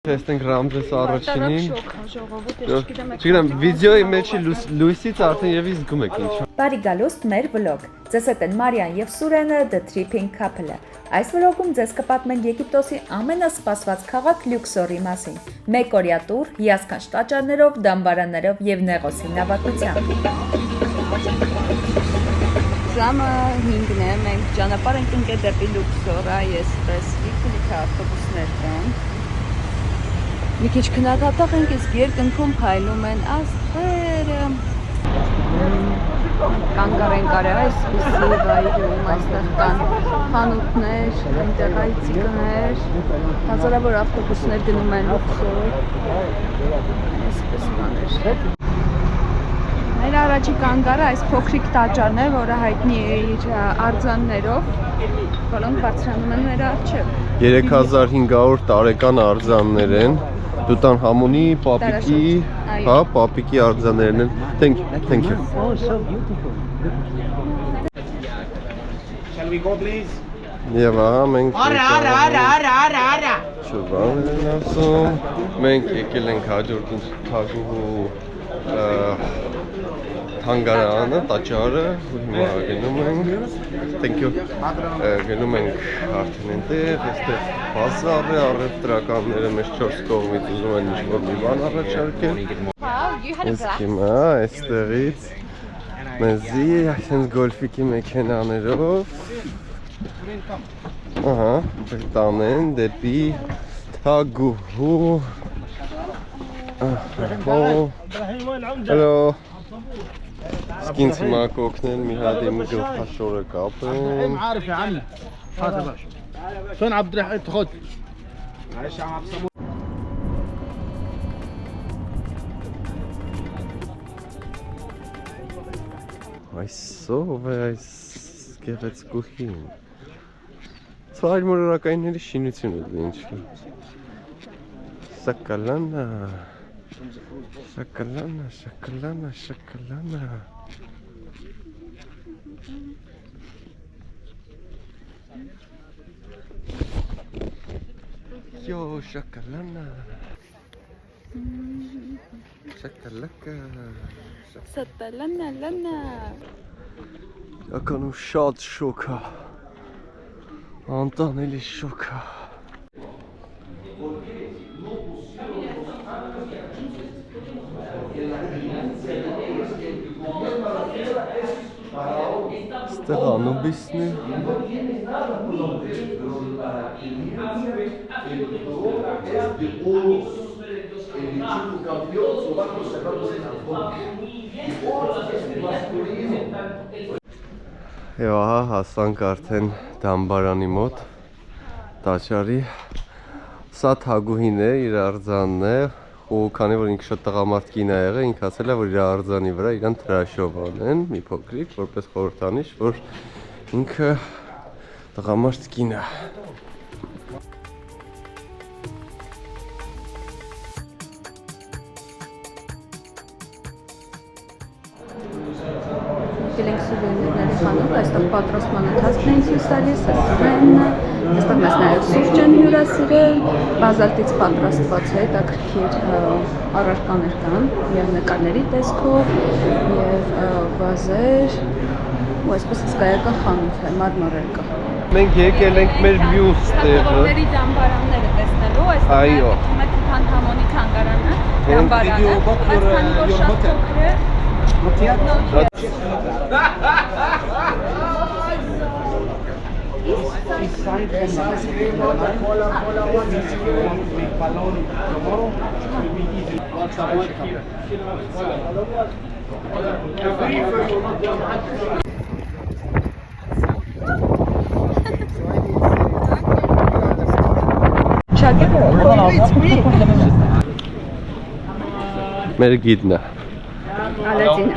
Տեսնենք Ռամզես առաջինին։ Չգիտեմ, վիդեոյի մեջ լույսից արդեն եւ զգում եք ինչ։ Բարի գալուստ մեր վլոգ։ Ձեզ հետ են Մարիան եւ Սուրենը, The Tripping Couple-ը։ Այս վլոգում ձեզ կպատմենք Եգիպտոսի ամենասպասված քաղաք Լյուքսորի մասին։ Մեկ օրյա տուր, հիասքանչ տաճարներով, դամբարաններով եւ Նեղոսի նավատությամբ։ Ժամը 5-ն է, մենք ճանապարհ ենք ընկել դեպի Լյուքսոր, այսպես լիքը ավտոբուսներ կան։ Մի քիչ քննադատող ենք, իսկ երկնքում փայլում են աստղերը։ Կանգառ ենք արել այսպիսի վայրում, այստեղ կան խանութներ, այնտեղ այցիկներ, հազարավոր ավտոբուսներ գնում են Լյուքսոր, այսպես բաներ։ Մեր առաջի կանգառը այս փոքրիկ տաճարն է, որը հայտնի է իր արձաններով, որոնք բարձրանում են մեր առջև։ 3500 տարեկան արձաններ են։ Դուտան համոնի, պապիկի, հա, պապիկի արձաններն են։ Thank you. Oh, so beautiful. Shall we go, please? Եվ ահա մենք Արա։ Շուտով են ասում։ Մենք եկել ենք հաջորդ թագուհու թանգարանը, տաճարը, հիմա գնում ենք։ Thank you. Գնում ենք արդեն այնտեղ, այստեղ բազար է, առևտրականները մեզ 4 կողմից ուզում են ինչ-որ մի բան առաջարկել։ Իսկ հիմա այստեղից մեզի այսենց գոլֆիկի մեքենաներով ահա տանեն դեպի թագուհու Hello. Սկինց հիմա կօգնել մի հատ իմ գլխաշորը կապեմ։ عارف يا عمي. هات يا باشا. فين عبد الرحيم خد. معلش يا عم Այսով է այս գեղեցկուհին։ Ցայր մորակայինների շինությունը ինչ։ Շոկոլանա։ Yo, շոկոլանա։ Շոկոլակա։ Սատալանալանա։ Ականում շատ շոկ է։ Անտանելի շոկ է։ Ստեղ Անուբիսն է։ Եվ ահա հասանք արդեն դամբարանի մոտ, տաճարի։ Սա թագուհին է, իր արձանն է, ու քանի որ ինքը շատ տղամարդ կին է եղել, ինքը ասել է, որ իր արձանի վրա իրան տրաշով անեն, մի փոքրիկ, որպես խորհրդանիշ, որ ինքը տղամարդ կին է։ Գելենք սուվենիրների խանութ, այստեղ պատրաստման ընթացքն են ցույց տալիս, սրճարանը, այստեղ մեզ նաև սուրճ են հյուրասիրել, բազալտից պատրաստված հետաքրքիր առարկաներ կան, եւ նկարների տեսքով, եւ վազեր, ու այսպես հսկայական խանութ է, մարմարել կա։ Մենք եկել ենք մեր մյուս տեղը։ Թագուհուների դամբարանները տեսնելու, այստեղ Թութանհամոնի թանգարանը, դամբարանը, բայց քանի որ շատ փոքր է, Մեր գիդն է։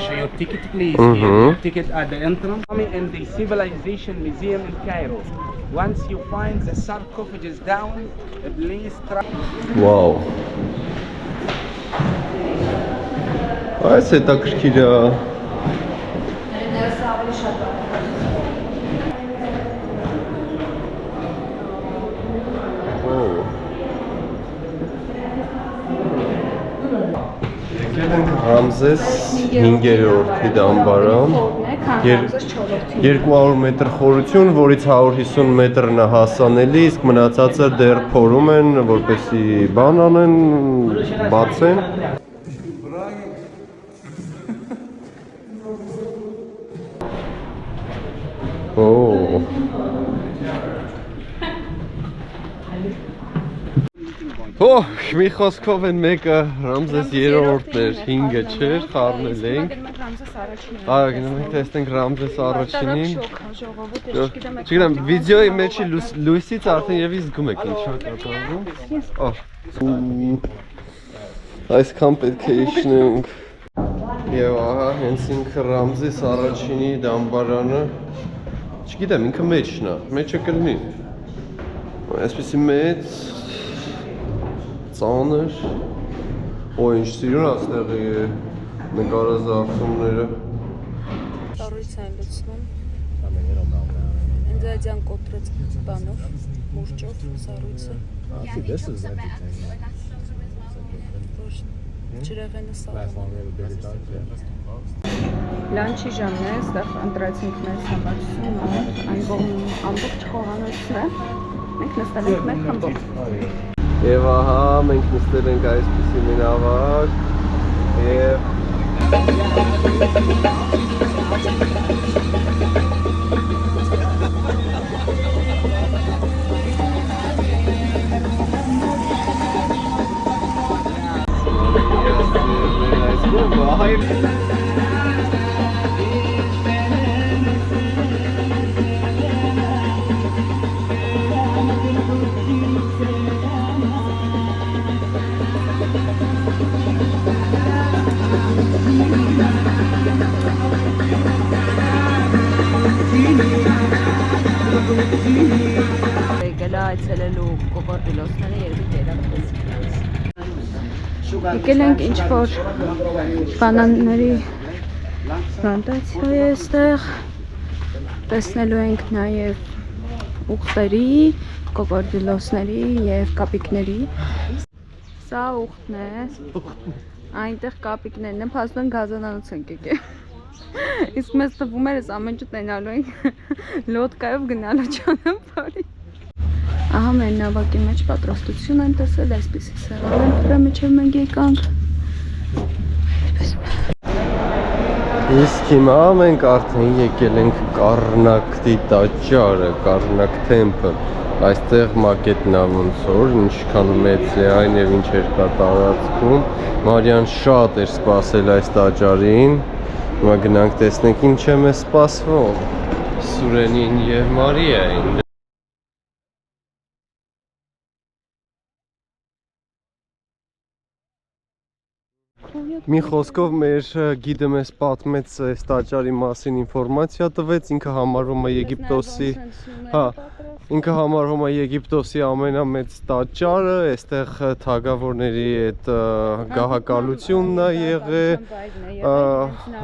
Show your ticket, please. Your ticket at the entrance. In the Civilization Museum in Cairo. Once you find the sarcophagus down, please try. Wow. Այս հետաքրքիր է։ Եկել ենք Ռամզես 5-րդ դամբարան, 200 մետր խորություն, որից 150 մետրն է հասանելի, իսկ մնացածը դեռ փորում են, որպեսզի բան անեն, բացեն։ Մի խոսքով են մեկը Ռամզես 3-րդն էր, 5-ը չէր, խառնել ենք։ Գնում ենք տեսնենք Ռամզես առաջինին։ Չգիտեմ, վիդեոյի մեջի լույսից արդեն եւի զգում եք ինչ է կատարվում։ Այսքան պետք է իջնենք։ Եվ ահա հենց ինքը Ռամզես առաջինի դամբարանը։ Չգիտեմ, ինքը մեջն է, մեջը կլինի։ Այսպեսի մեծ ծանր, ինչ սիրուն աստեղի է նկարազարդումները։ Տարույց են լցնում, ընդրադյան կոտրեց բանով, մուրճով, սարույցը, ջրեղենը սարում։ Լանչի ժամն է, ստեղ ընտրացինք մեզ համարսում, այն կողմ ամբողջ խոհանոցն է, մենք նստել ենք մեկ խմբով։ Եվ ահա մենք նստել ենք այսպիսի մի նավակ և Եկել այցելելու կոկորդիլոսները երբի դերակտեցին։ Եկել ենք ինչ-որ բանանների պլանտացիա է այստեղ, տեսնելու ենք նաև ուղտերի, կոկորդիլոսների և կապիկների։ Սա ուղտն է, այնտեղ կապիկներն են, փաստորեն են գազանանոց ենք եկել։ Իսկ մեզ թվում էր, ամեն ինչ տենալու ենք լոդկայով գնալու ճանապարհի։ Ահա մեր նավակի մեջ պատրաստություն են տեսել, այսպիսի սեղան են դրա միջև մենք եկանք։ Իսկ հիմա մենք արդեն եկել ենք Կարնակտի տաճարը, Կարնակ Թեմփլ։ Այստեղ մակետն է ոնց որ, ինչքան մեծ է այն եւ ինչեր կա տարածքում։ Մարիան շատ էր սպասել այս տաճարին։ Հիմա գնանք տեսնենք ինչ է մեզ սպասվում Սուրենին եւ Մարիային։ Մի խոսքով մեր գիդը մեզ պատմեց այս տաճարի մասին ինֆորմացիա տվեց, ինքը համարվում է Եգիպտոսի, ինքը համարվում է Եգիպտոսի ամենամեծ տաճարը, այստեղ թագավորների այդ գահակալությունն է եղել,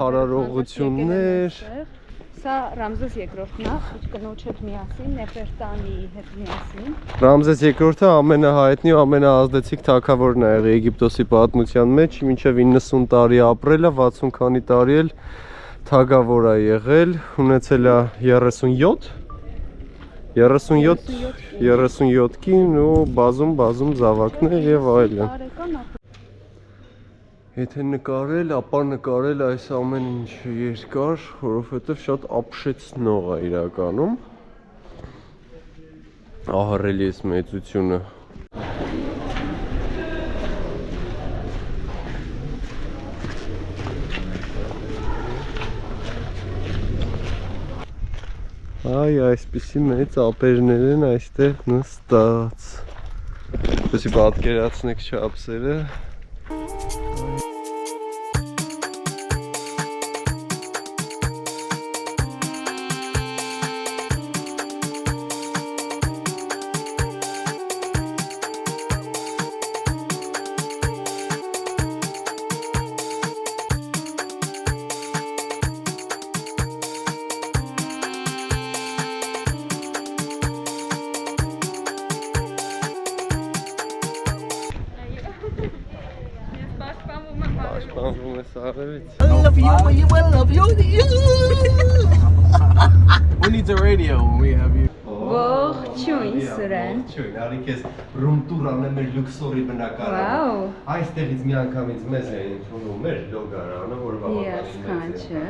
հարարողություններ։ Սա Ռամզես երկրորդն է, կնոջ հետ միասին, Նեֆերտանի հետ միասին։ Ռամզես երկրորդը ամենահայտնի ու ամենաազդեցիկ թագավորն է եղել Եգիպտոսի պատմության մեջ, մինչև 90 տարի ապրել է, 60 քանի տարի էլ թագավոր է եղել, ունեցել է 37 կին ու բազում զավակներ եւ այլն։ Եթե նկարել, ապա նկարել այս ամեն ինչը երկար, որովհետև շատ ապշեցնող է իրականում։ Ահռելի է մեծությունը։ Այ այսպիսի մեծ ապերներ են այստեղ նստած։ Ոսի պատկերացնեք չափսերը։ Պաշտպանվում է սարերից։ We need the radio when we have you. Ողջույն Սուրեն։ Ողջույն, արի քեզ ռումտուր անեմ մեր լյուքսորի բնակարանը։ Վաու։ Այստեղից մի անգամից մեզ էին ընդունում մեր լոգարանը, որ Եսքանչը։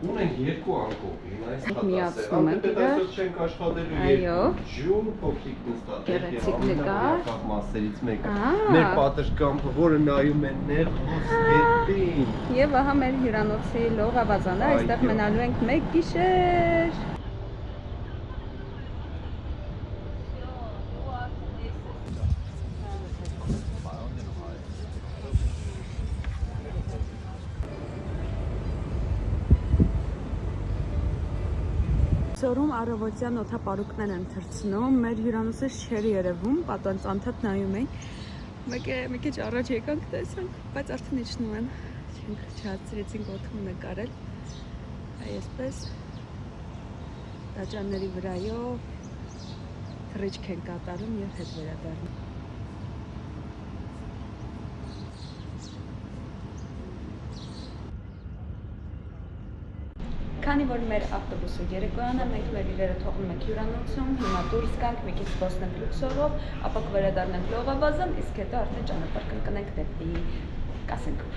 Ունենք երկու անկողին, այս Միացնում ենք իրար։ չենք աշխատելու Այո։ ջուն փոքրիկ նստած։ Գեղեցիկ նկար։ Մասերից մեկը։ Ահա։ Մեր պատշգամբը, որը նայում են նեղոս գետին։ Եվ ահա մեր հյուրանոցի լողավազանը, այստեղ մնալու ենք մեկ գիշեր։ Սորում առավոտյան օդապարուկներ են թռցնում, մեր հյուրանոցը չէր երևում, պատանց անդադ նայում ենք, մեկ է առաջ եկանք տեսանք, բայց արդեն իջնում են, չենք չհասցրեցինք օդում նկարել, այսպես տաճարների վրայով թռիչք են կատարում և հետ վերադառնում։ Քանի որ մեր ավտոբուսը երեկոյան է, մենք մեր իրերը թողնում ենք հյուրանոցում, հիմա դուրս գանք, մի քիչ զբոսնենք լյուքսորով, ապա կվերադառնանք լողավազան, իսկ հետո արդեն ճանապարհ կընկնենք դեպի Կասենկուր։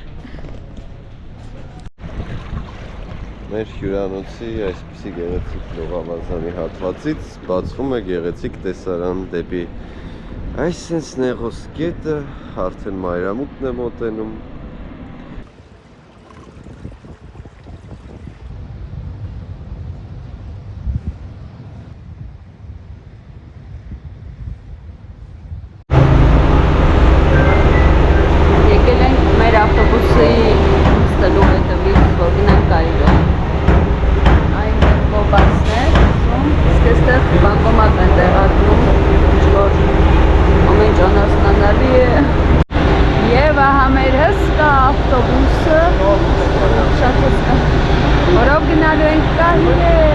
Մեր հյուրանոցի այսպիսի գեղեցիկ լողավազանի հատվածից բացվում է գեղեցիկ տեսարան դեպի այս sense նեղոս գետը, արդեն մայրամուտն է մոտենում։ Եկել ենք մեր ավտոբուսի ստելու հետևից, որ գնանք Կայրո։ Այն կոպացներ, իսկ այստեղ բանկոմատ են տեղադրում, ինչ-որ ամեն ինչ անհասկանալի է։ Եվ ահա մեր հսկա ավտոբուսը, շատ հսկա, որով գնալու ենք Կայրո։